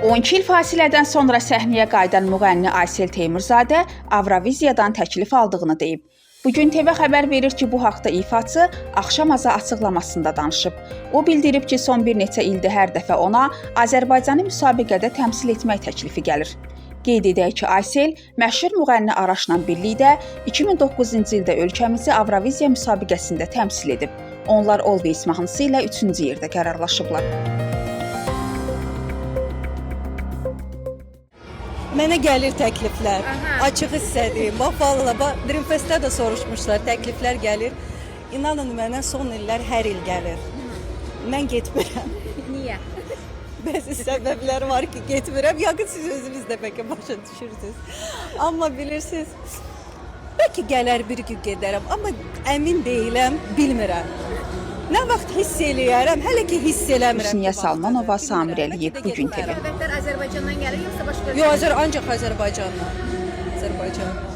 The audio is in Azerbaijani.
12 il fasilədən sonra səhnəyə qayıdan müğənni Aysel Teymurzadə Avroviziyadan təklif aldığını deyib. Bugün TV xəbər verir ki, bu haqda ifaçı axşam-aza açıqlamasında danışıb. O bildirib ki, son bir neçə ildir hər dəfə ona Azərbaycanı müsabiqədə təmsil etmək təklifi gəlir. Qeyd edək ki, Aysel məşhur müğənni Araşla birlikdə 2009-cu ildə ölkəmizi Avroviziya müsabiqəsində təmsil edib. Onlar Always mahnısı ilə 3-cü yerdə qərarlaşıblar. Mənə gəlir təkliflər, açıq hissədiyim. Vallahi Dreamfestdə də soruşmuşlar, təkliflər gəlir. İnanın mənə son illər hər il gəlir. Mən getmirəm. Niyə? Bəzi səbəblər var ki, getmirəm. Yəqin siz özünüz də bəlkə başa düşürsünüz. Amma bilirsiniz, bəlkə gələr bir gün gedərəm, amma əmin deyiləm, bilmirəm. Nə vaxt hiss eləyərəm, hələ ki hiss eləmirəm. Hüsniyə Salmanova, Samir Əliyev, Bugün TV. Səbəblər Azərbaycandan gəlir, yoxsa başqa? Yox, ancaq Azərbaycandan. Azərbaycan.